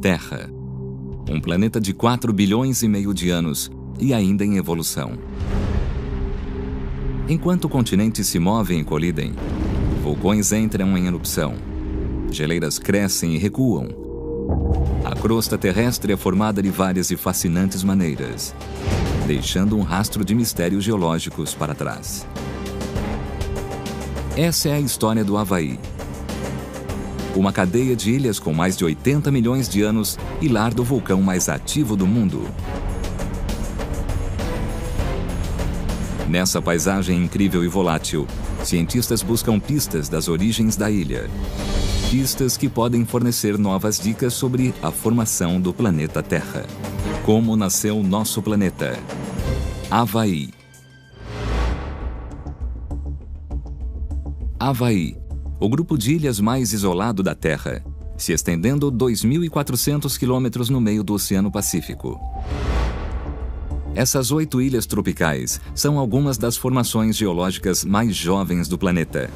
Terra. Um planeta de 4 bilhões e meio de anos e ainda em evolução. Enquanto continentes se movem e colidem, vulcões entram em erupção. Geleiras crescem e recuam. A crosta terrestre é formada de várias e fascinantes maneiras, deixando um rastro de mistérios geológicos para trás. Essa é a história do Havaí. Uma cadeia de ilhas com mais de 80 milhões de anos e lar do vulcão mais ativo do mundo. Nessa paisagem incrível e volátil, cientistas buscam pistas das origens da ilha. Pistas que podem fornecer novas dicas sobre a formação do planeta Terra. Como nasceu nosso planeta. Havaí. Havaí, o grupo de ilhas mais isolado da Terra, se estendendo 2.400 quilômetros no meio do Oceano Pacífico. Essas 8 ilhas tropicais são algumas das formações geológicas mais jovens do planeta.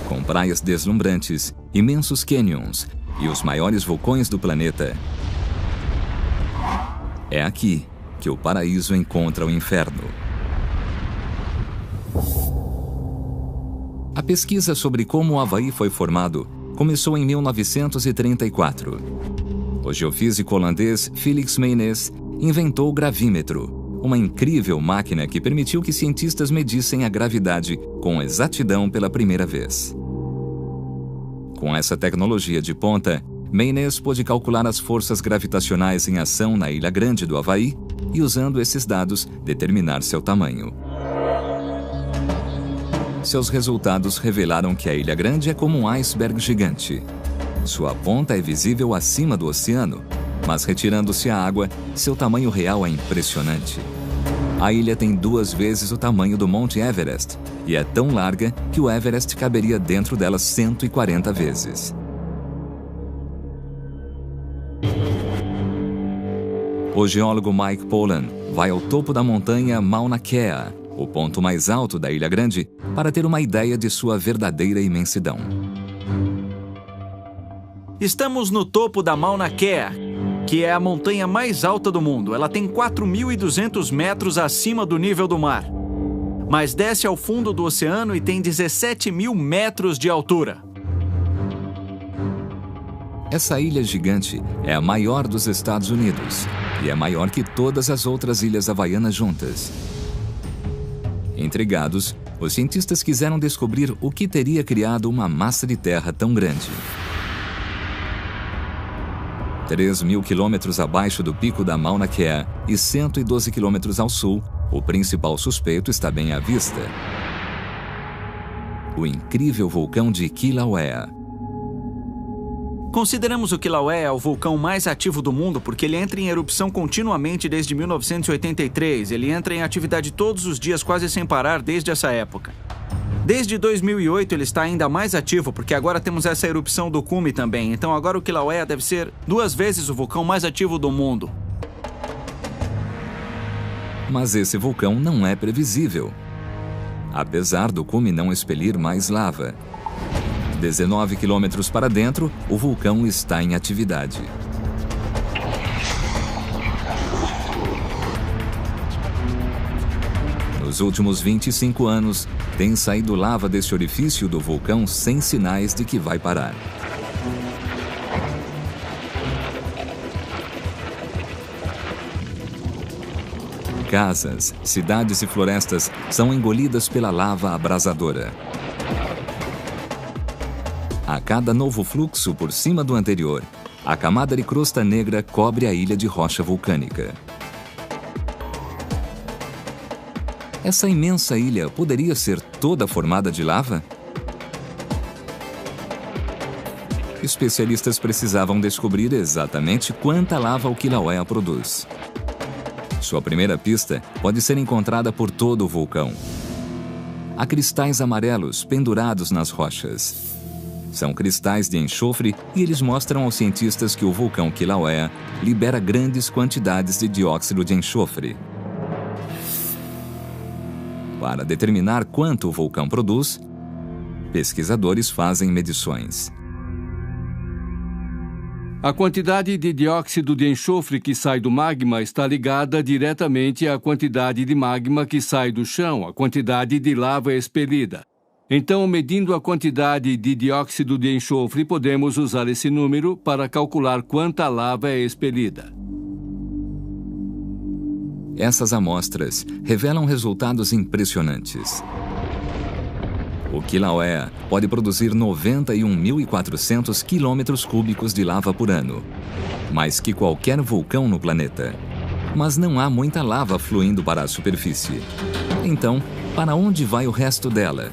Com praias deslumbrantes, imensos cânions e os maiores vulcões do planeta. É aqui que o paraíso encontra o inferno. A pesquisa sobre como o Havaí foi formado começou em 1934. O geofísico holandês Felix Meynès inventou o gravímetro, uma incrível máquina que permitiu que cientistas medissem a gravidade com exatidão pela primeira vez. Com essa tecnologia de ponta, Meynès pôde calcular as forças gravitacionais em ação na Ilha Grande do Havaí e, usando esses dados, determinar seu tamanho. Seus resultados revelaram que a Ilha Grande é como um iceberg gigante. Sua ponta é visível acima do oceano, mas retirando-se a água, seu tamanho real é impressionante. A ilha tem 2 vezes o tamanho do Monte Everest e é tão larga que o Everest caberia dentro dela 140 vezes. O geólogo Mike Pollan vai ao topo da montanha Mauna Kea, o ponto mais alto da Ilha Grande, para ter uma ideia de sua verdadeira imensidão. Estamos no topo da Mauna Kea, que é a montanha mais alta do mundo. Ela tem 4.200 metros acima do nível do mar, mas desce ao fundo do oceano e tem 17.000 metros de altura. Essa ilha gigante é a maior dos Estados Unidos e é maior que todas as outras ilhas havaianas juntas. Intrigados, os cientistas quiseram descobrir o que teria criado uma massa de terra tão grande. 3.000 quilômetros abaixo do pico da Mauna Kea e 112 quilômetros ao sul, o principal suspeito está bem à vista. O incrível vulcão de Kilauea. Consideramos o Kilauea o vulcão mais ativo do mundo porque ele entra em erupção continuamente desde 1983. Ele entra em atividade todos os dias, quase sem parar, desde essa época. Desde 2008 ele está ainda mais ativo, porque agora temos essa erupção do cume também. Então agora o Kilauea deve ser 2 vezes o vulcão mais ativo do mundo. Mas esse vulcão não é previsível. Apesar do cume não expelir mais lava. 19 quilômetros para dentro, o vulcão está em atividade. Nos últimos 25 anos, tem saído lava desse orifício do vulcão sem sinais de que vai parar. Casas, cidades e florestas são engolidas pela lava abrasadora. A cada novo fluxo por cima do anterior, a camada de crosta negra cobre a ilha de rocha vulcânica. Essa imensa ilha poderia ser toda formada de lava? Especialistas precisavam descobrir exatamente quanta lava o Kilauea produz. Sua primeira pista pode ser encontrada por todo o vulcão. Há cristais amarelos pendurados nas rochas. São cristais de enxofre e eles mostram aos cientistas que o vulcão Kilauea libera grandes quantidades de dióxido de enxofre. Para determinar quanto o vulcão produz, pesquisadores fazem medições. A quantidade de dióxido de enxofre que sai do magma está ligada diretamente à quantidade de magma que sai do chão, a quantidade de lava expelida. Então, medindo a quantidade de dióxido de enxofre, podemos usar esse número para calcular quanta lava é expelida. Essas amostras revelam resultados impressionantes. O Kilauea pode produzir 91.400 quilômetros cúbicos de lava por ano, mais que qualquer vulcão no planeta. Mas não há muita lava fluindo para a superfície. Então, para onde vai o resto dela?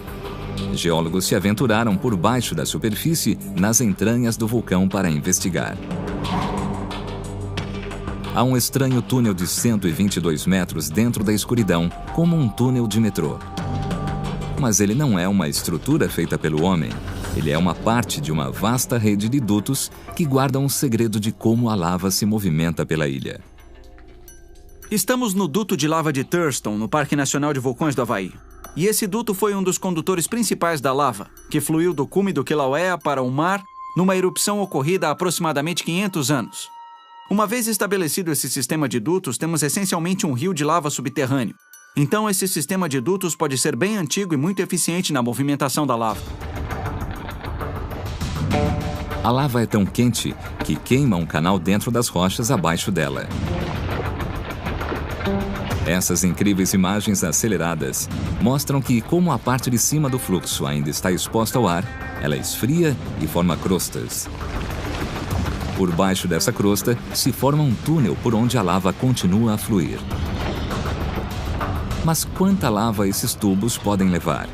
Geólogos se aventuraram por baixo da superfície, nas entranhas do vulcão, para investigar. Há um estranho túnel de 122 metros dentro da escuridão, como um túnel de metrô. Mas ele não é uma estrutura feita pelo homem. Ele é uma parte de uma vasta rede de dutos que guardam o segredo de como a lava se movimenta pela ilha. Estamos no duto de lava de Thurston, no Parque Nacional de Vulcões do Havaí. E esse duto foi um dos condutores principais da lava, que fluiu do cume do Kilauea para o mar numa erupção ocorrida há aproximadamente 500 anos. Uma vez estabelecido esse sistema de dutos, temos essencialmente um rio de lava subterrâneo. Então, esse sistema de dutos pode ser bem antigo e muito eficiente na movimentação da lava. A lava é tão quente que queima um canal dentro das rochas abaixo dela. Essas incríveis imagens aceleradas mostram que, como a parte de cima do fluxo ainda está exposta ao ar, ela esfria e forma crostas. Por baixo dessa crosta se forma um túnel por onde a lava continua a fluir. Mas quanta lava esses tubos podem levar?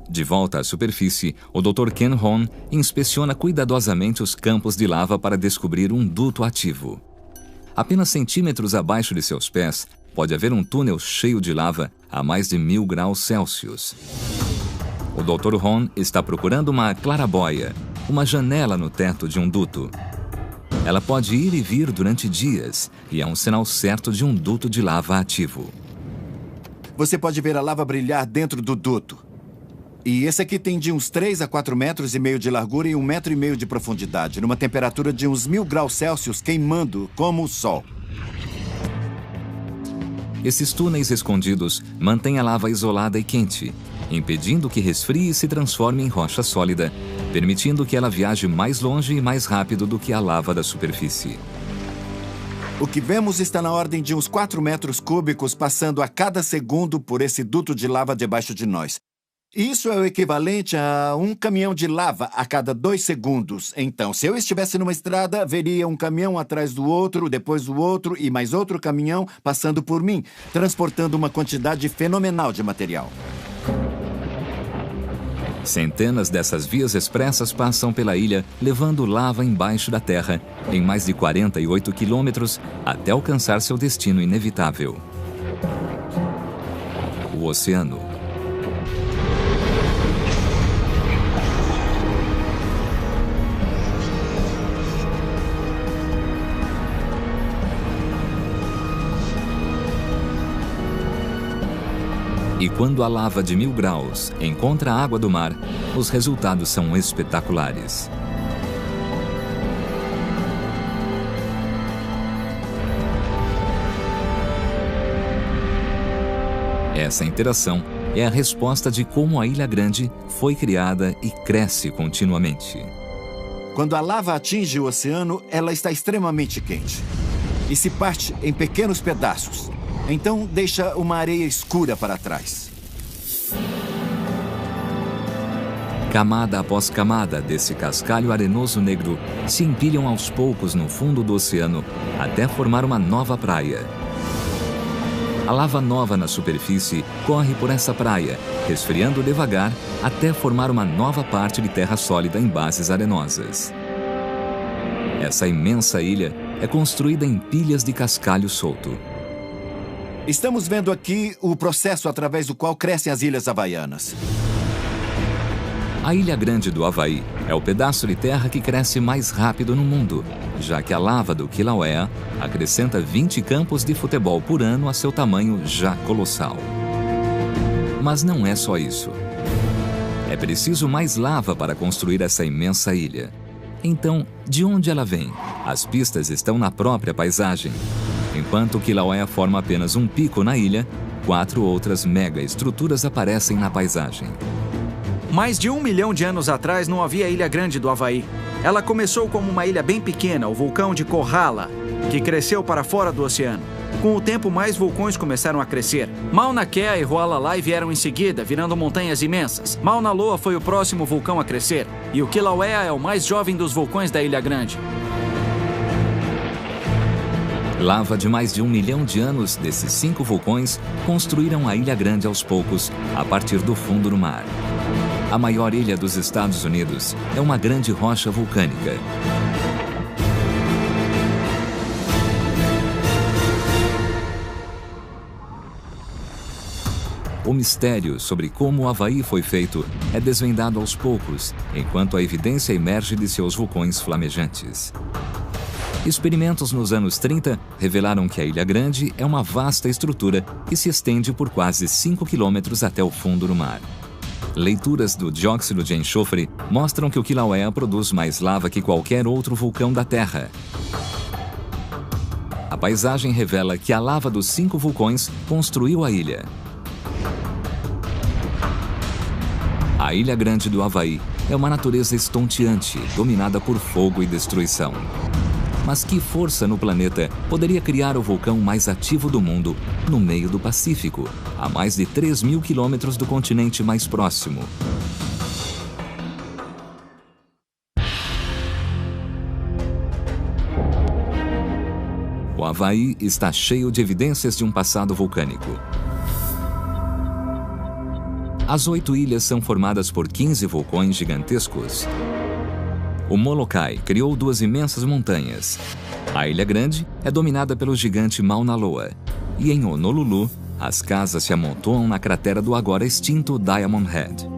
De volta à superfície, o Dr. Ken Hon inspeciona cuidadosamente os campos de lava para descobrir um duto ativo. Apenas centímetros abaixo de seus pés, pode haver um túnel cheio de lava a mais de 1000 graus Celsius. O Dr. Hon está procurando uma claraboia, uma janela no teto de um duto. Ela pode ir e vir durante dias e é um sinal certo de um duto de lava ativo. Você pode ver a lava brilhar dentro do duto. E esse aqui tem de uns 3 a 4,5 metros de largura e 1,5 metro de profundidade, numa temperatura de uns 1000 graus Celsius, queimando como o sol. Esses túneis escondidos mantêm a lava isolada e quente, impedindo que resfrie e se transforme em rocha sólida, permitindo que ela viaje mais longe e mais rápido do que a lava da superfície. O que vemos está na ordem de uns 4 metros cúbicos passando a cada segundo por esse duto de lava debaixo de nós. Isso é o equivalente a um caminhão de lava a cada 2 segundos. Então, se eu estivesse numa estrada, veria um caminhão atrás do outro, depois o outro e mais outro caminhão passando por mim, transportando uma quantidade fenomenal de material. Centenas dessas vias expressas passam pela ilha, levando lava embaixo da terra, em mais de 48 quilômetros, até alcançar seu destino inevitável: o oceano. E quando a lava de 1000 graus encontra a água do mar, os resultados são espetaculares. Essa interação é a resposta de como a Ilha Grande foi criada e cresce continuamente. Quando a lava atinge o oceano, ela está extremamente quente e se parte em pequenos pedaços. Então, deixa uma areia escura para trás. Camada após camada desse cascalho arenoso negro se empilham aos poucos no fundo do oceano até formar uma nova praia. A lava nova na superfície corre por essa praia, resfriando devagar até formar uma nova parte de terra sólida em bases arenosas. Essa imensa ilha é construída em pilhas de cascalho solto. Estamos vendo aqui o processo através do qual crescem as ilhas havaianas. A Ilha Grande do Havaí é o pedaço de terra que cresce mais rápido no mundo, já que a lava do Kilauea acrescenta 20 campos de futebol por ano a seu tamanho já colossal. Mas não é só isso. É preciso mais lava para construir essa imensa ilha. Então, de onde ela vem? As pistas estão na própria paisagem. Enquanto Kilauea forma apenas um pico na ilha, 4 outras mega-estruturas aparecem na paisagem. Mais de 1 milhão de anos atrás não havia Ilha Grande do Havaí. Ela começou como uma ilha bem pequena, o vulcão de Kohala, que cresceu para fora do oceano. Com o tempo, mais vulcões começaram a crescer. Mauna Kea e Hualalai vieram em seguida, virando montanhas imensas. Mauna Loa foi o próximo vulcão a crescer. E o Kilauea é o mais jovem dos vulcões da Ilha Grande. Lava de mais de 1 milhão de anos desses 5 vulcões construíram a Ilha Grande aos poucos, a partir do fundo do mar. A maior ilha dos Estados Unidos é uma grande rocha vulcânica. O mistério sobre como o Havaí foi feito é desvendado aos poucos, enquanto a evidência emerge de seus vulcões flamejantes. Experimentos nos anos 30 revelaram que a Ilha Grande é uma vasta estrutura que se estende por quase 5 quilômetros até o fundo do mar. Leituras do dióxido de enxofre mostram que o Kilauea produz mais lava que qualquer outro vulcão da Terra. A paisagem revela que a lava dos 5 vulcões construiu a ilha. A Ilha Grande do Havaí é uma natureza estonteante, dominada por fogo e destruição. Mas que força no planeta poderia criar o vulcão mais ativo do mundo no meio do Pacífico, a mais de 3.000 quilômetros do continente mais próximo? O Havaí está cheio de evidências de um passado vulcânico. As 8 ilhas são formadas por 15 vulcões gigantescos. O Molokai criou 2 imensas montanhas. A Ilha Grande é dominada pelo gigante Mauna Loa. E em Honolulu, as casas se amontoam na cratera do agora extinto Diamond Head.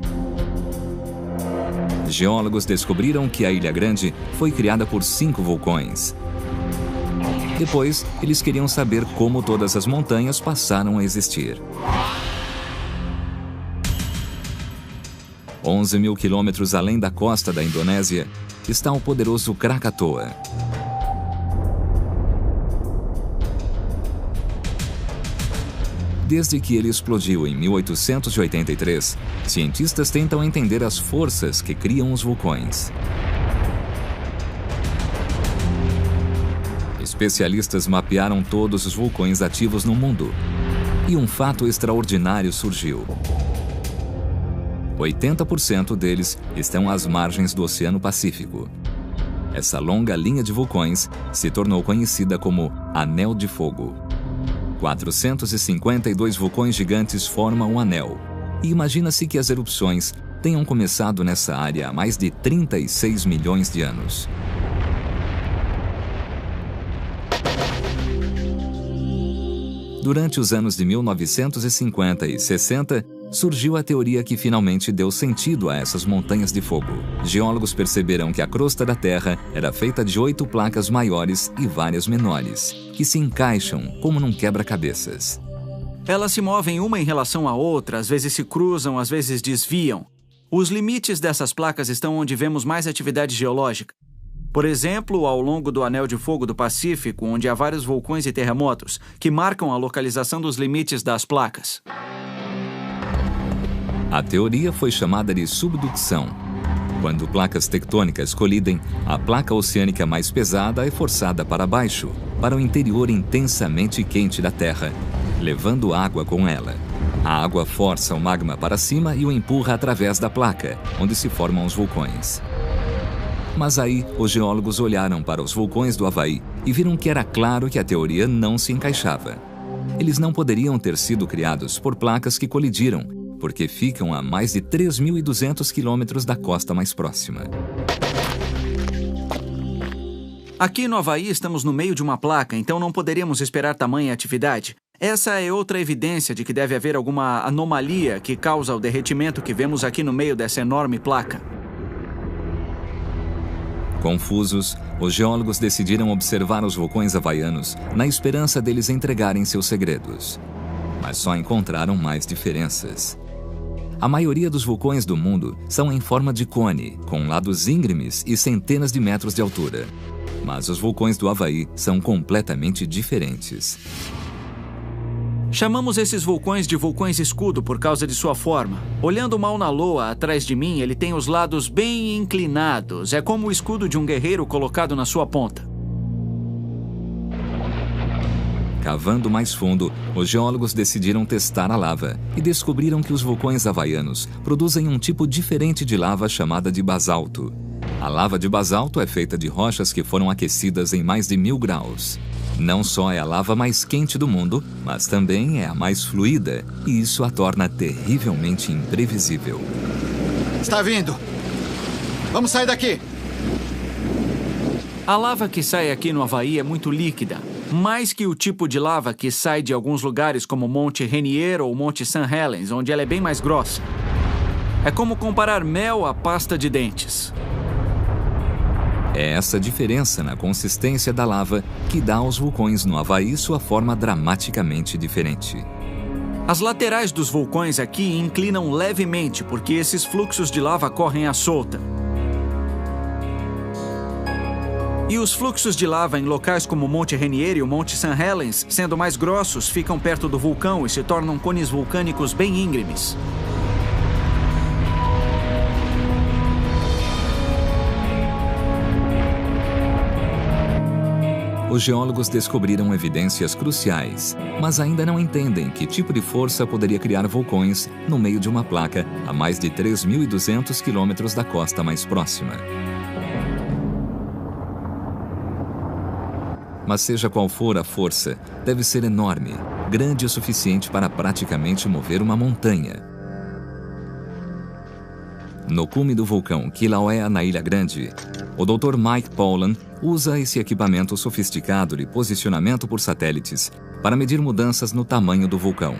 Geólogos descobriram que a Ilha Grande foi criada por 5 vulcões. Depois, eles queriam saber como todas as montanhas passaram a existir. 11.000 quilômetros além da costa da Indonésia está o poderoso Krakatoa. Desde que ele explodiu em 1883, cientistas tentam entender as forças que criam os vulcões. Especialistas mapearam todos os vulcões ativos no mundo. E um fato extraordinário surgiu. 80% deles estão às margens do Oceano Pacífico. Essa longa linha de vulcões se tornou conhecida como Anel de Fogo. 452 vulcões gigantes formam um anel. E imagina-se que as erupções tenham começado nessa área há mais de 36 milhões de anos. Durante os anos de 1950 e 60, surgiu a teoria que finalmente deu sentido a essas montanhas de fogo. Geólogos perceberam que a crosta da Terra era feita de 8 placas maiores e várias menores, que se encaixam como num quebra-cabeças. Elas se movem uma em relação à outra, às vezes se cruzam, às vezes desviam. Os limites dessas placas estão onde vemos mais atividade geológica. Por exemplo, ao longo do Anel de Fogo do Pacífico, onde há vários vulcões e terremotos, que marcam a localização dos limites das placas. A teoria foi chamada de subducção. Quando placas tectônicas colidem, a placa oceânica mais pesada é forçada para baixo, para o interior intensamente quente da Terra, levando água com ela. A água força o magma para cima e o empurra através da placa, onde se formam os vulcões. Mas aí, os geólogos olharam para os vulcões do Havaí e viram que era claro que a teoria não se encaixava. Eles não poderiam ter sido criados por placas que colidiram, porque ficam a mais de 3.200 quilômetros da costa mais próxima. Aqui no Havaí estamos no meio de uma placa, então não poderíamos esperar tamanha atividade. Essa é outra evidência de que deve haver alguma anomalia que causa o derretimento que vemos aqui no meio dessa enorme placa. Confusos, os geólogos decidiram observar os vulcões havaianos na esperança deles entregarem seus segredos. Mas só encontraram mais diferenças. A maioria dos vulcões do mundo são em forma de cone, com lados íngremes e centenas de metros de altura. Mas os vulcões do Havaí são completamente diferentes. Chamamos esses vulcões de vulcões escudo por causa de sua forma. Olhando mal na loa atrás de mim, ele tem os lados bem inclinados. É como o escudo de um guerreiro colocado na sua ponta. Cavando mais fundo, os geólogos decidiram testar a lava e descobriram que os vulcões havaianos produzem um tipo diferente de lava chamada de basalto. A lava de basalto é feita de rochas que foram aquecidas em mais de 1000 graus. Não só é a lava mais quente do mundo, mas também é a mais fluida, e isso a torna terrivelmente imprevisível. Está vindo! Vamos sair daqui! A lava que sai aqui no Havaí é muito líquida, mais que o tipo de lava que sai de alguns lugares como o Monte Rainier ou o Monte St. Helens, onde ela é bem mais grossa. É como comparar mel à pasta de dentes. É essa diferença na consistência da lava que dá aos vulcões no Havaí sua forma dramaticamente diferente. As laterais dos vulcões aqui inclinam levemente porque esses fluxos de lava correm à solta. E os fluxos de lava em locais como o Monte Rainier e o Monte St. Helens, sendo mais grossos, ficam perto do vulcão e se tornam cones vulcânicos bem íngremes. Os geólogos descobriram evidências cruciais, mas ainda não entendem que tipo de força poderia criar vulcões no meio de uma placa a mais de 3.200 quilômetros da costa mais próxima. Mas seja qual for a força, deve ser enorme, grande o suficiente para praticamente mover uma montanha. No cume do vulcão Kilauea, na Ilha Grande, o Dr. Mike Pollan usa esse equipamento sofisticado de posicionamento por satélites para medir mudanças no tamanho do vulcão.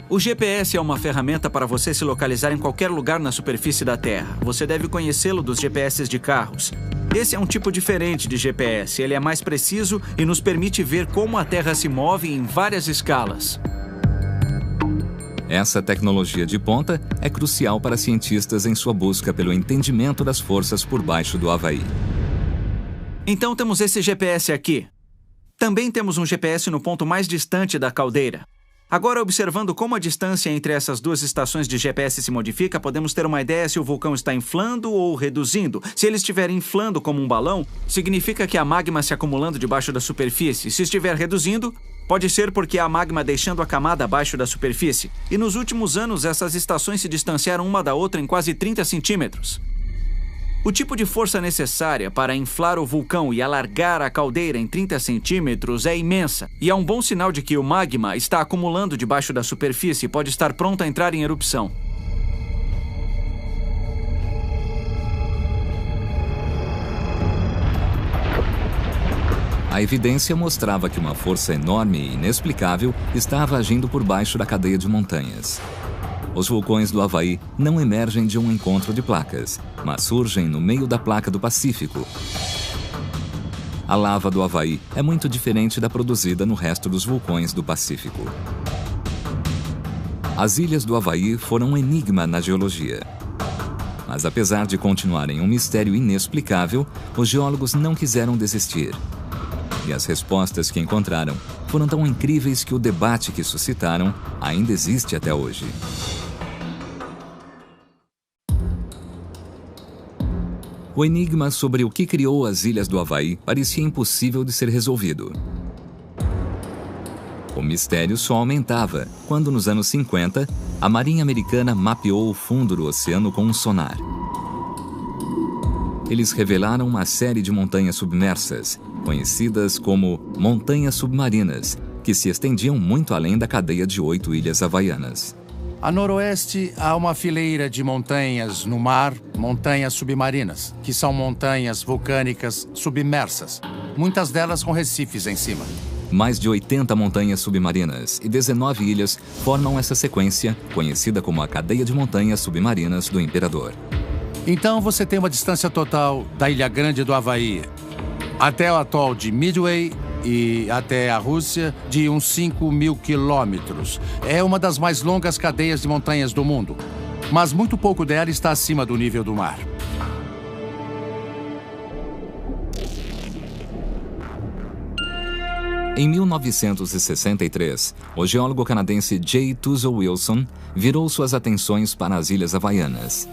O GPS é uma ferramenta para você se localizar em qualquer lugar na superfície da Terra. Você deve conhecê-lo dos GPS de carros. Esse é um tipo diferente de GPS. Ele é mais preciso e nos permite ver como a Terra se move em várias escalas. Essa tecnologia de ponta é crucial para cientistas em sua busca pelo entendimento das forças por baixo do Havaí. Então temos esse GPS aqui. Também temos um GPS no ponto mais distante da caldeira. Agora, observando como a distância entre essas duas estações de GPS se modifica, podemos ter uma ideia se o vulcão está inflando ou reduzindo. Se ele estiver inflando como um balão, significa que há magma se acumulando debaixo da superfície. Se estiver reduzindo, pode ser porque há magma deixando a camada abaixo da superfície. E nos últimos anos, essas estações se distanciaram uma da outra em quase 30 centímetros. O tipo de força necessária para inflar o vulcão e alargar a caldeira em 30 centímetros é imensa, e é um bom sinal de que o magma está acumulando debaixo da superfície e pode estar pronto a entrar em erupção. A evidência mostrava que uma força enorme e inexplicável estava agindo por baixo da cadeia de montanhas. Os vulcões do Havaí não emergem de um encontro de placas, mas surgem no meio da placa do Pacífico. A lava do Havaí é muito diferente da produzida no resto dos vulcões do Pacífico. As ilhas do Havaí foram um enigma na geologia. Mas apesar de continuarem um mistério inexplicável, os geólogos não quiseram desistir. E as respostas que encontraram foram tão incríveis que o debate que suscitaram ainda existe até hoje. O enigma sobre o que criou as ilhas do Havaí parecia impossível de ser resolvido. O mistério só aumentava quando, nos anos 50, a Marinha Americana mapeou o fundo do oceano com um sonar. Eles revelaram uma série de montanhas submersas, conhecidas como montanhas submarinas, que se estendiam muito além da cadeia de 8 ilhas havaianas. A noroeste há uma fileira de montanhas no mar, montanhas submarinas, que são montanhas vulcânicas submersas, muitas delas com recifes em cima. Mais de 80 montanhas submarinas e 19 ilhas formam essa sequência, conhecida como a cadeia de montanhas submarinas do Imperador. Então você tem uma distância total da Ilha Grande do Havaí até o atol de Midway e até a Rússia de uns 5.000 quilômetros. É uma das mais longas cadeias de montanhas do mundo, mas muito pouco dela está acima do nível do mar. Em 1963, o geólogo canadense J. Tuzo Wilson virou suas atenções para as Ilhas Havaianas.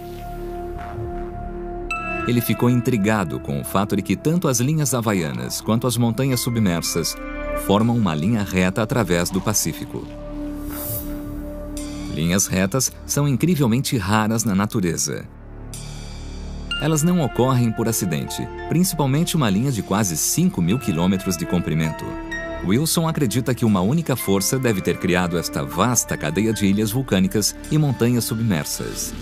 Ele ficou intrigado com o fato de que tanto as linhas havaianas quanto as montanhas submersas formam uma linha reta através do Pacífico. Linhas retas são incrivelmente raras na natureza. Elas não ocorrem por acidente, principalmente uma linha de quase 5.000 quilômetros de comprimento. Wilson acredita que uma única força deve ter criado esta vasta cadeia de ilhas vulcânicas e montanhas submersas.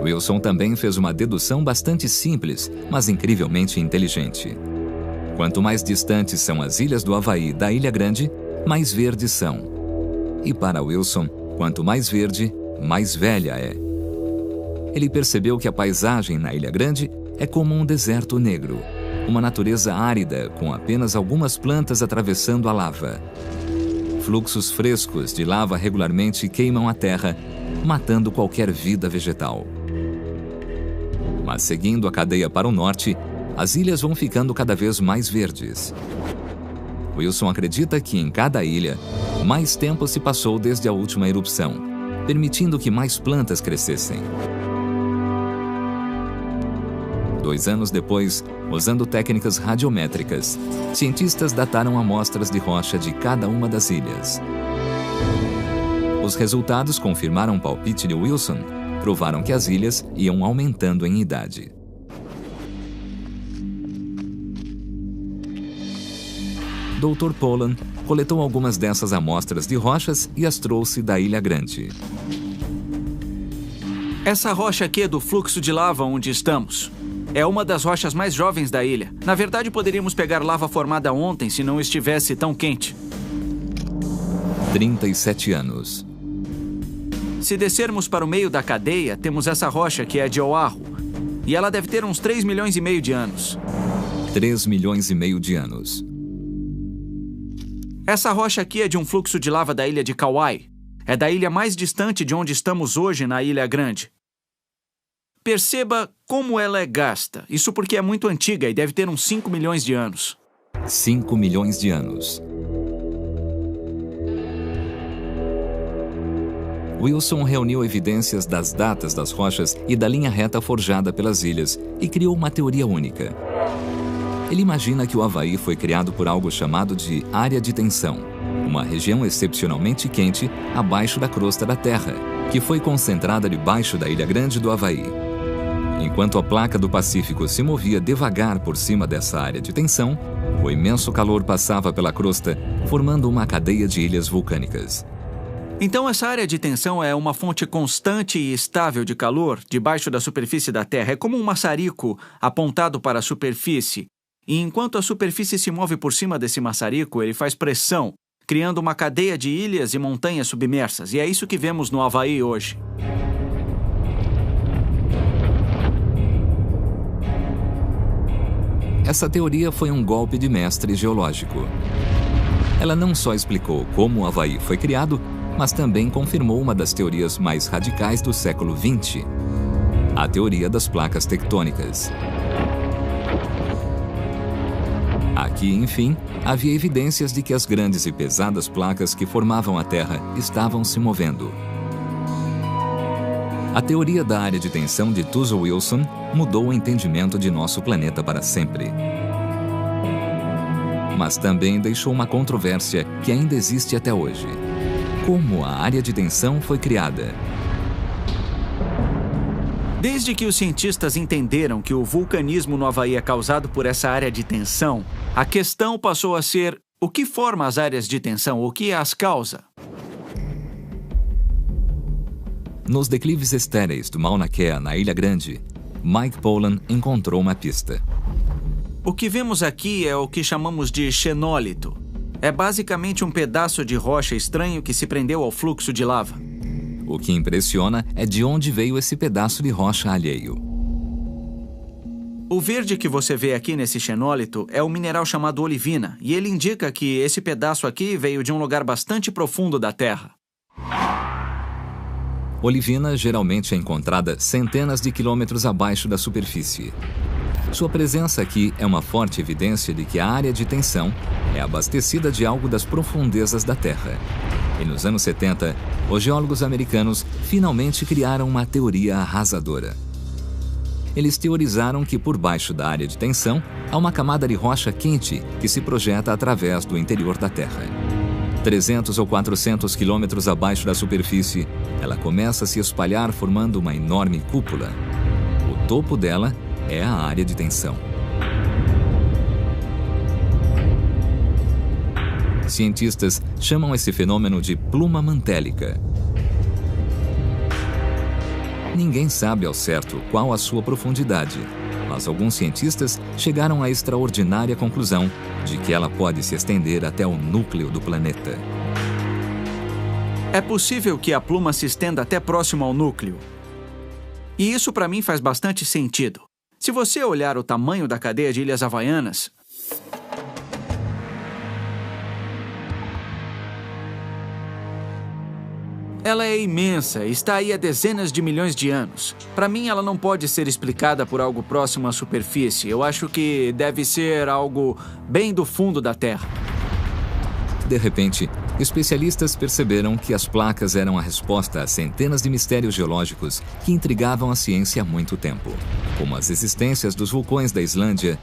Wilson também fez uma dedução bastante simples, mas incrivelmente inteligente. Quanto mais distantes são as ilhas do Havaí da Ilha Grande, mais verdes são. E para Wilson, quanto mais verde, mais velha é. Ele percebeu que a paisagem na Ilha Grande é como um deserto negro, uma natureza árida com apenas algumas plantas atravessando a lava. Fluxos frescos de lava regularmente queimam a terra, matando qualquer vida vegetal. Mas seguindo a cadeia para o norte, as ilhas vão ficando cada vez mais verdes. Wilson acredita que em cada ilha, mais tempo se passou desde a última erupção, permitindo que mais plantas crescessem. 2 anos depois, usando técnicas radiométricas, cientistas dataram amostras de rocha de cada uma das ilhas. Os resultados confirmaram o palpite de Wilson, provaram que as ilhas iam aumentando em idade. Dr. Pollan coletou algumas dessas amostras de rochas e as trouxe da Ilha Grande. Essa rocha aqui é do fluxo de lava onde estamos. É uma das rochas mais jovens da ilha. Na verdade, poderíamos pegar lava formada ontem se não estivesse tão quente. 37 anos. Se descermos para o meio da cadeia, temos essa rocha que é de Oahu. E ela deve ter uns 3,5 milhões de anos. 3,5 milhões de anos. Essa rocha aqui é de um fluxo de lava da ilha de Kauai. É da ilha mais distante de onde estamos hoje, na Ilha Grande. Perceba como ela é gasta. Isso porque é muito antiga e deve ter uns 5 milhões de anos. 5 milhões de anos. Wilson reuniu evidências das datas das rochas e da linha reta forjada pelas ilhas e criou uma teoria única. Ele imagina que o Havaí foi criado por algo chamado de área de tensão, uma região excepcionalmente quente abaixo da crosta da Terra, que foi concentrada debaixo da Ilha Grande do Havaí. Enquanto a placa do Pacífico se movia devagar por cima dessa área de tensão, o imenso calor passava pela crosta, formando uma cadeia de ilhas vulcânicas. Então essa área de tensão é uma fonte constante e estável de calor debaixo da superfície da Terra. É como um maçarico apontado para a superfície. E enquanto a superfície se move por cima desse maçarico, ele faz pressão, criando uma cadeia de ilhas e montanhas submersas. E é isso que vemos no Havaí hoje. Essa teoria foi um golpe de mestre geológico. Ela não só explicou como o Havaí foi criado, mas também confirmou uma das teorias mais radicais do século XX, a teoria das placas tectônicas. Aqui, enfim, havia evidências de que as grandes e pesadas placas que formavam a Terra estavam se movendo. A teoria da área de tensão de Tuzo Wilson mudou o entendimento de nosso planeta para sempre. Mas também deixou uma controvérsia que ainda existe até hoje. Como a área de tensão foi criada? Desde que os cientistas entenderam que o vulcanismo no Havaí é causado por essa área de tensão, a questão passou a ser: o que forma as áreas de tensão? O que as causa? Nos declives estéreis do Mauna Kea, na Ilha Grande, Mike Pollan encontrou uma pista. O que vemos aqui é o que chamamos de xenólito. É basicamente um pedaço de rocha estranho que se prendeu ao fluxo de lava. O que impressiona é de onde veio esse pedaço de rocha alheio. O verde que você vê aqui nesse xenólito é um mineral chamado olivina, e ele indica que esse pedaço aqui veio de um lugar bastante profundo da Terra. Olivina geralmente é encontrada centenas de quilômetros abaixo da superfície. Sua presença aqui é uma forte evidência de que a área de tensão é abastecida de algo das profundezas da Terra. E nos anos 70, os geólogos americanos finalmente criaram uma teoria arrasadora. Eles teorizaram que por baixo da área de tensão há uma camada de rocha quente que se projeta através do interior da Terra. 300 ou 400 quilômetros abaixo da superfície, ela começa a se espalhar formando uma enorme cúpula. O topo dela é a área de tensão. Cientistas chamam esse fenômeno de pluma mantélica. Ninguém sabe ao certo qual a sua profundidade, mas alguns cientistas chegaram à extraordinária conclusão de que ela pode se estender até o núcleo do planeta. É possível que a pluma se estenda até próximo ao núcleo. E isso para mim faz bastante sentido. Se você olhar o tamanho da cadeia de Ilhas Havaianas, ela é imensa, está aí há dezenas de milhões de anos. Para mim, ela não pode ser explicada por algo próximo à superfície. Eu acho que deve ser algo bem do fundo da Terra. De repente, especialistas perceberam que as placas eram a resposta a centenas de mistérios geológicos que intrigavam a ciência há muito tempo, como as existências dos vulcões da Islândia,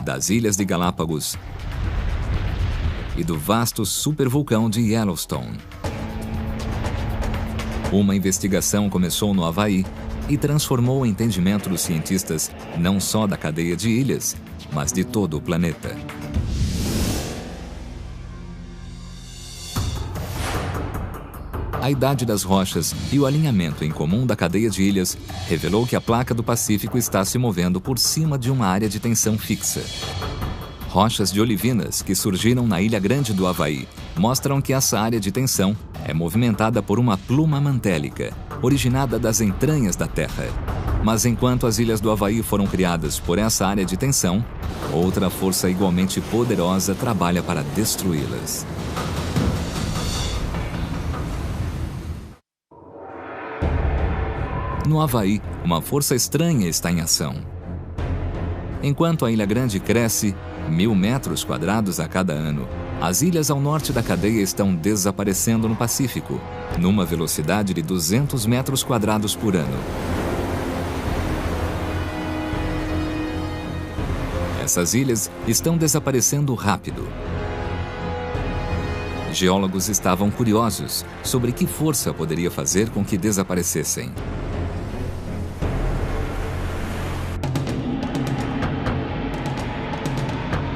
das Ilhas de Galápagos e do vasto supervulcão de Yellowstone. Uma investigação começou no Havaí e transformou o entendimento dos cientistas não só da cadeia de ilhas, mas de todo o planeta. A idade das rochas e o alinhamento em comum da cadeia de ilhas revelou que a placa do Pacífico está se movendo por cima de uma área de tensão fixa. Rochas de olivinas que surgiram na Ilha Grande do Havaí mostram que essa área de tensão é movimentada por uma pluma mantélica, originada das entranhas da Terra. Mas enquanto as ilhas do Havaí foram criadas por essa área de tensão, outra força igualmente poderosa trabalha para destruí-las. No Havaí, uma força estranha está em ação. Enquanto a Ilha Grande cresce 1.000 metros quadrados a cada ano, as ilhas ao norte da cadeia estão desaparecendo no Pacífico, numa velocidade de 200 metros quadrados por ano. Essas ilhas estão desaparecendo rápido. Geólogos estavam curiosos sobre que força poderia fazer com que desaparecessem.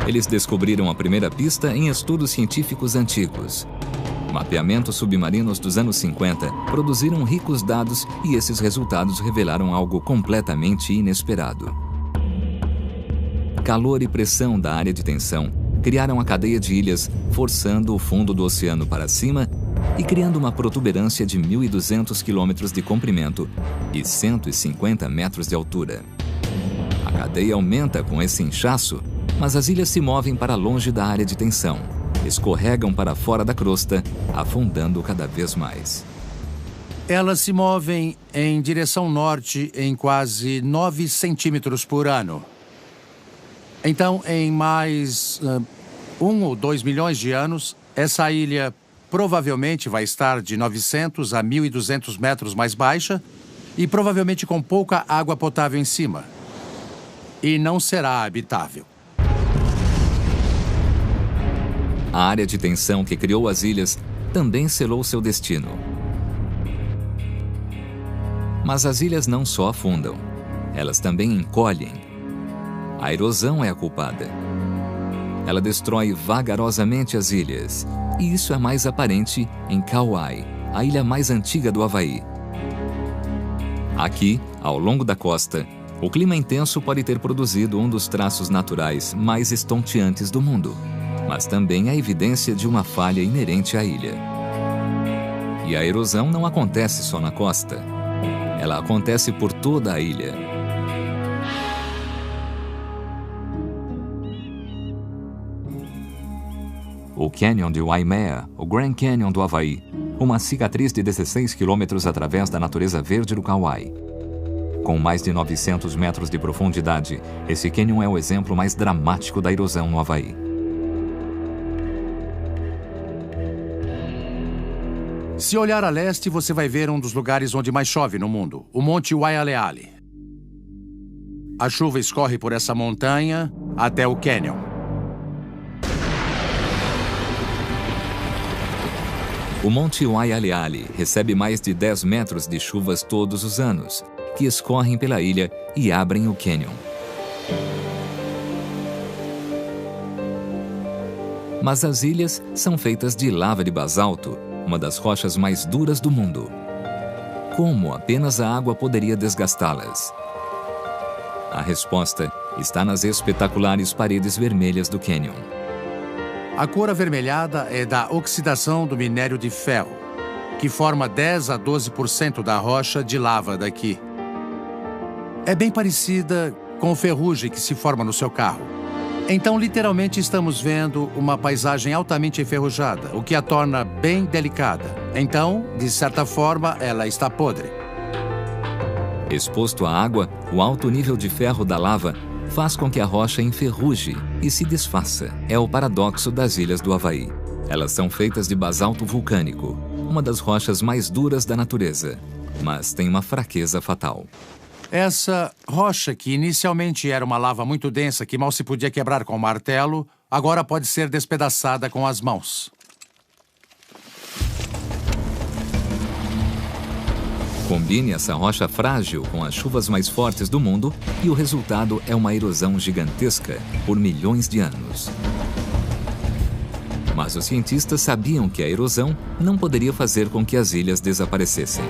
Eles descobriram a primeira pista em estudos científicos antigos. Mapeamentos submarinos dos anos 50 produziram ricos dados e esses resultados revelaram algo completamente inesperado. Calor e pressão da área de tensão criaram a cadeia de ilhas, forçando o fundo do oceano para cima e criando uma protuberância de 1.200 quilômetros de comprimento e 150 metros de altura. A cadeia aumenta com esse inchaço, mas as ilhas se movem para longe da área de tensão, escorregam para fora da crosta, afundando cada vez mais. Elas se movem em direção norte em quase 9 centímetros por ano. Então, em mais 1 ou 2 milhões de anos, essa ilha provavelmente vai estar de 900 a 1.200 metros mais baixa e provavelmente com pouca água potável em cima. E não será habitável. A área de tensão que criou as ilhas também selou seu destino. Mas as ilhas não só afundam, elas também encolhem. A erosão é a culpada. Ela destrói vagarosamente as ilhas, e isso é mais aparente em Kauai, a ilha mais antiga do Havaí. Aqui, ao longo da costa, o clima intenso pode ter produzido um dos traços naturais mais estonteantes do mundo, mas também a evidência de uma falha inerente à ilha. E a erosão não acontece só na costa. Ela acontece por toda a ilha. O Canyon de Waimea, o Grand Canyon do Havaí, uma cicatriz de 16 quilômetros através da natureza verde do Kauai. Com mais de 900 metros de profundidade, esse cânion é o exemplo mais dramático da erosão no Havaí. Se olhar a leste, você vai ver um dos lugares onde mais chove no mundo, o Monte Waialeale. A chuva escorre por essa montanha até o cânion. O Monte Waialeale recebe mais de 10 metros de chuvas todos os anos, que escorrem pela ilha e abrem o cânion. Mas as ilhas são feitas de lava de basalto, uma das rochas mais duras do mundo. Como apenas a água poderia desgastá-las? A resposta está nas espetaculares paredes vermelhas do cânion. A cor avermelhada é da oxidação do minério de ferro, que forma 10 a 12% da rocha de lava daqui. É bem parecida com o ferrugem que se forma no seu carro. Então, literalmente, estamos vendo uma paisagem altamente enferrujada, o que a torna bem delicada. Então, de certa forma, ela está podre. Exposto à água, o alto nível de ferro da lava faz com que a rocha enferruje e se desfaça. É o paradoxo das ilhas do Havaí. Elas são feitas de basalto vulcânico, uma das rochas mais duras da natureza, mas tem uma fraqueza fatal. Essa rocha, que inicialmente era uma lava muito densa que mal se podia quebrar com um martelo, agora pode ser despedaçada com as mãos. Combine essa rocha frágil com as chuvas mais fortes do mundo e o resultado é uma erosão gigantesca por milhões de anos. Mas os cientistas sabiam que a erosão não poderia fazer com que as ilhas desaparecessem.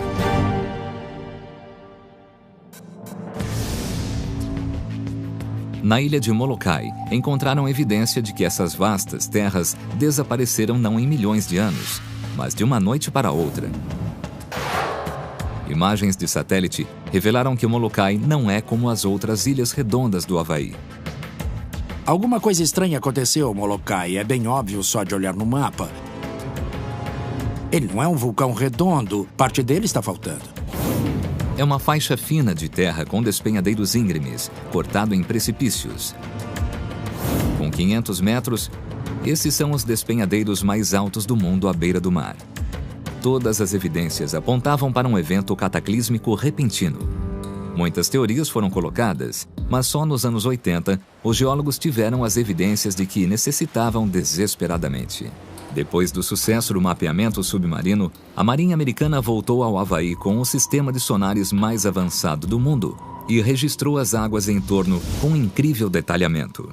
Na ilha de Molokai, encontraram evidência de que essas vastas terras desapareceram não em milhões de anos, mas de uma noite para outra. Imagens de satélite revelaram que Molokai não é como as outras ilhas redondas do Havaí. Alguma coisa estranha aconteceu, Molokai. É bem óbvio só de olhar no mapa. Ele não é um vulcão redondo. Parte dele está faltando. É uma faixa fina de terra com despenhadeiros íngremes, cortado em precipícios. Com 500 metros, esses são os despenhadeiros mais altos do mundo à beira do mar. Todas as evidências apontavam para um evento cataclísmico repentino. Muitas teorias foram colocadas, mas só nos anos 80, os geólogos tiveram as evidências de que necessitavam desesperadamente. Depois do sucesso do mapeamento submarino, a Marinha Americana voltou ao Havaí com o sistema de sonares mais avançado do mundo e registrou as águas em torno com incrível detalhamento.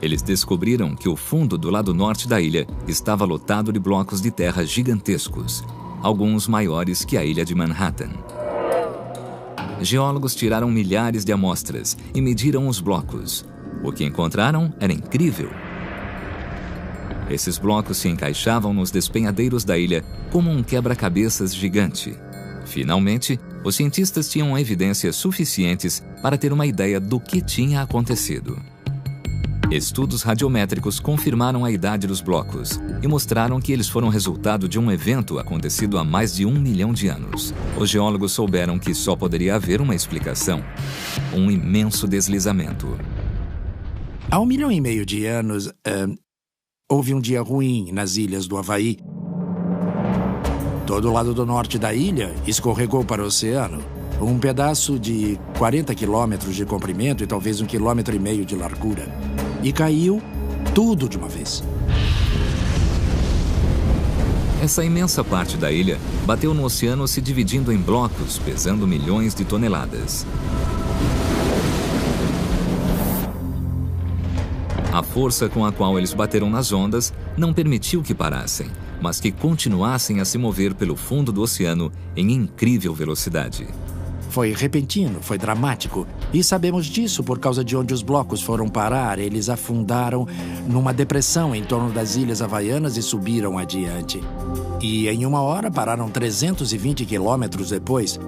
Eles descobriram que o fundo do lado norte da ilha estava lotado de blocos de terra gigantescos, alguns maiores que a ilha de Manhattan. Geólogos tiraram milhares de amostras e mediram os blocos. O que encontraram era incrível. Esses blocos se encaixavam nos despenhadeiros da ilha como um quebra-cabeças gigante. Finalmente, os cientistas tinham evidências suficientes para ter uma ideia do que tinha acontecido. Estudos radiométricos confirmaram a idade dos blocos e mostraram que eles foram resultado de um evento acontecido há mais de 1 milhão de anos. Os geólogos souberam que só poderia haver uma explicação: um imenso deslizamento. Há 1,5 milhão de anos, houve um dia ruim nas ilhas do Havaí. Todo o lado do norte da ilha escorregou para o oceano. Um pedaço de 40 quilômetros de comprimento e talvez 1,5 quilômetros de largura. E caiu tudo de uma vez. Essa imensa parte da ilha bateu no oceano, se dividindo em blocos, pesando milhões de toneladas. A força com a qual eles bateram nas ondas não permitiu que parassem, mas que continuassem a se mover pelo fundo do oceano em incrível velocidade. Foi repentino, foi dramático. E sabemos disso por causa de onde os blocos foram parar. Eles afundaram numa depressão em torno das Ilhas Havaianas e subiram adiante. E em 1 hora pararam 320 quilômetros depois.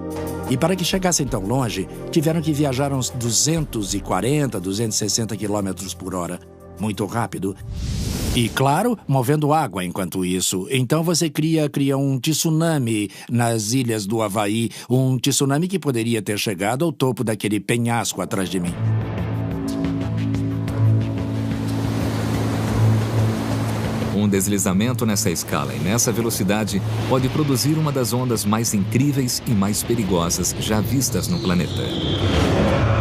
E para que chegassem tão longe, tiveram que viajar uns 240, 260 quilômetros por hora. Muito rápido. E, claro, movendo água enquanto isso. Então você cria um tsunami nas ilhas do Havaí. Um tsunami que poderia ter chegado ao topo daquele penhasco atrás de mim. Um deslizamento nessa escala e nessa velocidade pode produzir uma das ondas mais incríveis e mais perigosas já vistas no planeta.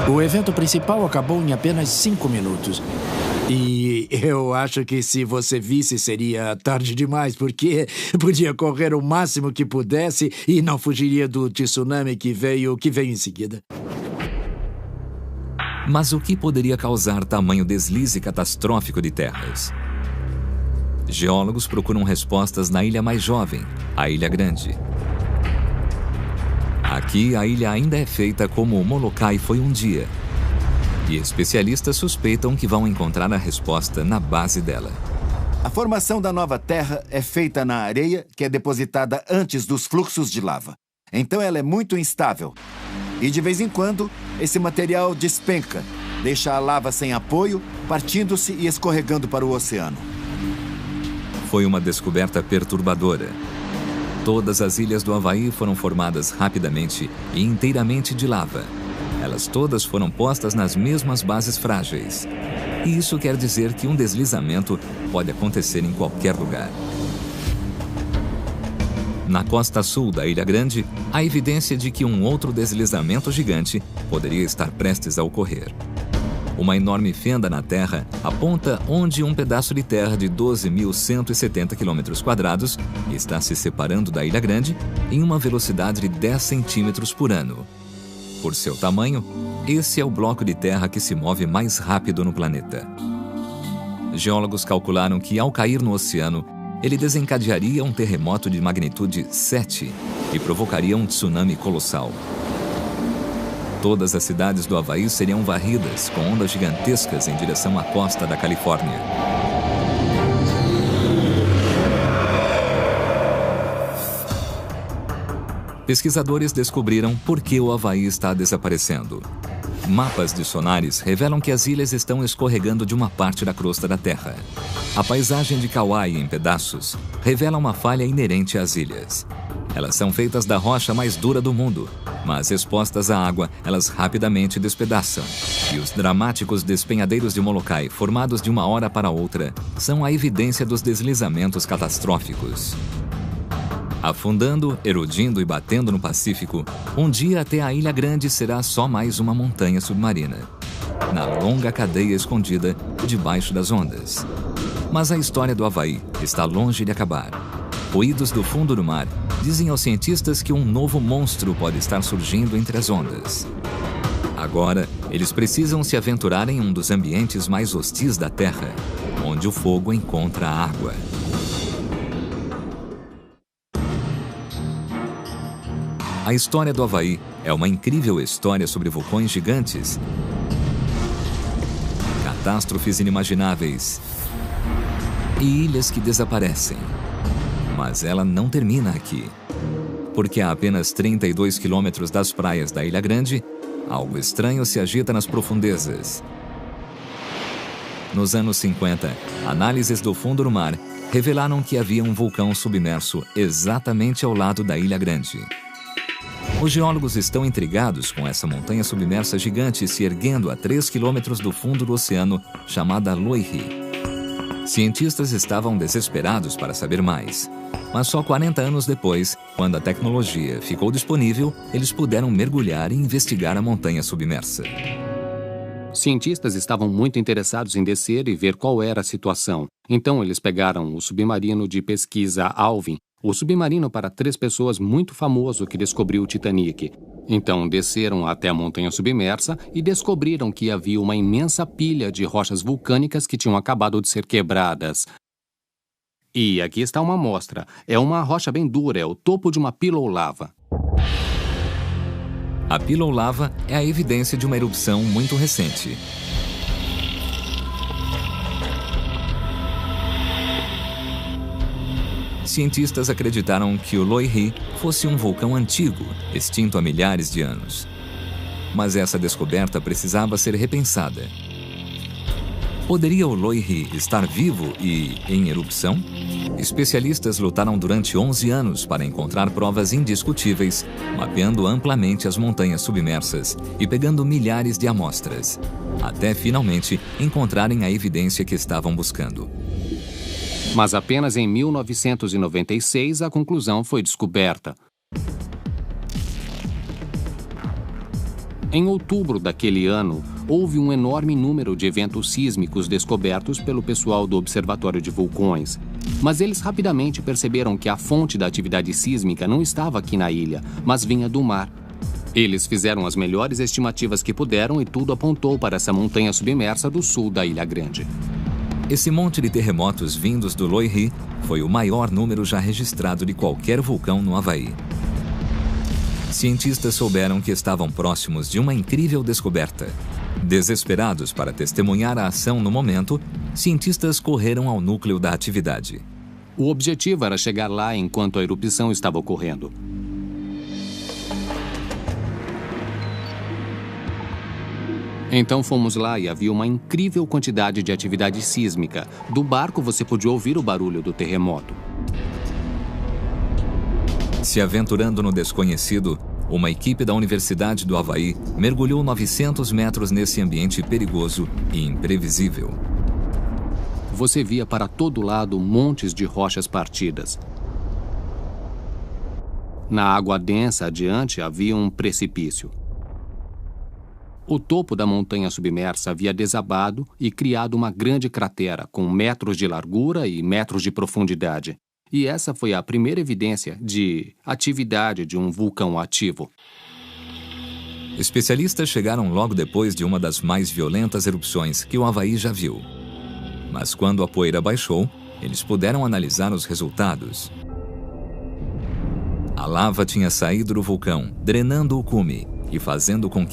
O evento principal acabou em apenas 5 minutos. E eu acho que se você visse seria tarde demais, porque podia correr o máximo que pudesse e não fugiria do tsunami que veio em seguida. Mas o que poderia causar tamanho deslize catastrófico de terras? Geólogos procuram respostas na ilha mais jovem, a Ilha Grande. Aqui, a ilha ainda é feita como o Molokai foi um dia. E especialistas suspeitam que vão encontrar a resposta na base dela. A formação da nova Terra é feita na areia que é depositada antes dos fluxos de lava. Então ela é muito instável. E de vez em quando, esse material despenca, deixa a lava sem apoio, partindo-se e escorregando para o oceano. Foi uma descoberta perturbadora. Todas as ilhas do Havaí foram formadas rapidamente e inteiramente de lava. Elas todas foram postas nas mesmas bases frágeis. E isso quer dizer que um deslizamento pode acontecer em qualquer lugar. Na costa sul da Ilha Grande, há evidência de que um outro deslizamento gigante poderia estar prestes a ocorrer. Uma enorme fenda na terra aponta onde um pedaço de terra de 12.170 km² está se separando da Ilha Grande em uma velocidade de 10 centímetros por ano. Por seu tamanho, esse é o bloco de terra que se move mais rápido no planeta. Geólogos calcularam que, ao cair no oceano, ele desencadearia um terremoto de magnitude 7 e provocaria um tsunami colossal. Todas as cidades do Havaí seriam varridas com ondas gigantescas em direção à costa da Califórnia. Pesquisadores descobriram por que o Havaí está desaparecendo. Mapas de sonares revelam que as ilhas estão escorregando de uma parte da crosta da Terra. A paisagem de Kauai em pedaços revela uma falha inerente às ilhas. Elas são feitas da rocha mais dura do mundo, mas expostas à água, elas rapidamente despedaçam. E os dramáticos despenhadeiros de Molokai, formados de uma hora para outra, são a evidência dos deslizamentos catastróficos. Afundando, erodindo e batendo no Pacífico, um dia até a Ilha Grande será só mais uma montanha submarina, na longa cadeia escondida debaixo das ondas. Mas a história do Havaí está longe de acabar. Ruídos do fundo do mar dizem aos cientistas que um novo monstro pode estar surgindo entre as ondas. Agora, eles precisam se aventurar em um dos ambientes mais hostis da Terra, onde o fogo encontra a água. A história do Havaí é uma incrível história sobre vulcões gigantes, catástrofes inimagináveis e ilhas que desaparecem. Mas ela não termina aqui. Porque a apenas 32 quilômetros das praias da Ilha Grande, algo estranho se agita nas profundezas. Nos anos 50, análises do fundo do mar revelaram que havia um vulcão submerso exatamente ao lado da Ilha Grande. Os geólogos estão intrigados com essa montanha submersa gigante se erguendo a 3 quilômetros do fundo do oceano, chamada Loihi. Cientistas estavam desesperados para saber mais. Mas só 40 anos depois, quando a tecnologia ficou disponível, eles puderam mergulhar e investigar a montanha submersa. Cientistas estavam muito interessados em descer e ver qual era a situação. Então eles pegaram o submarino de pesquisa Alvin, o submarino para 3 pessoas muito famoso que descobriu o Titanic. Então desceram até a montanha submersa e descobriram que havia uma imensa pilha de rochas vulcânicas que tinham acabado de ser quebradas. E aqui está uma amostra. É uma rocha bem dura, é o topo de uma pilha ou lava. A Pillow Lava é a evidência de uma erupção muito recente. Cientistas acreditaram que o Loihi fosse um vulcão antigo, extinto há milhares de anos. Mas essa descoberta precisava ser repensada. Poderia o Loihi estar vivo e em erupção? Especialistas lutaram durante 11 anos para encontrar provas indiscutíveis, mapeando amplamente as montanhas submersas e pegando milhares de amostras, até finalmente encontrarem a evidência que estavam buscando. Mas apenas em 1996 a conclusão foi descoberta. Em outubro daquele ano, houve um enorme número de eventos sísmicos descobertos pelo pessoal do Observatório de Vulcões. Mas eles rapidamente perceberam que a fonte da atividade sísmica não estava aqui na ilha, mas vinha do mar. Eles fizeram as melhores estimativas que puderam e tudo apontou para essa montanha submersa do sul da Ilha Grande. Esse monte de terremotos vindos do Loihi foi o maior número já registrado de qualquer vulcão no Havaí. Cientistas souberam que estavam próximos de uma incrível descoberta. Desesperados para testemunhar a ação no momento, cientistas correram ao núcleo da atividade. O objetivo era chegar lá enquanto a erupção estava ocorrendo. Então fomos lá e havia uma incrível quantidade de atividade sísmica. Do barco você podia ouvir o barulho do terremoto. Se aventurando no desconhecido, uma equipe da Universidade do Havaí mergulhou 900 metros nesse ambiente perigoso e imprevisível. Você via para todo lado montes de rochas partidas. Na água densa adiante havia um precipício. O topo da montanha submersa havia desabado e criado uma grande cratera com metros de largura e metros de profundidade. E essa foi a primeira evidência de atividade de um vulcão ativo. Especialistas chegaram logo depois de uma das mais violentas erupções que o Havaí já viu. Mas quando a poeira baixou, eles puderam analisar os resultados. A lava tinha saído do vulcão, drenando o cume e fazendo com que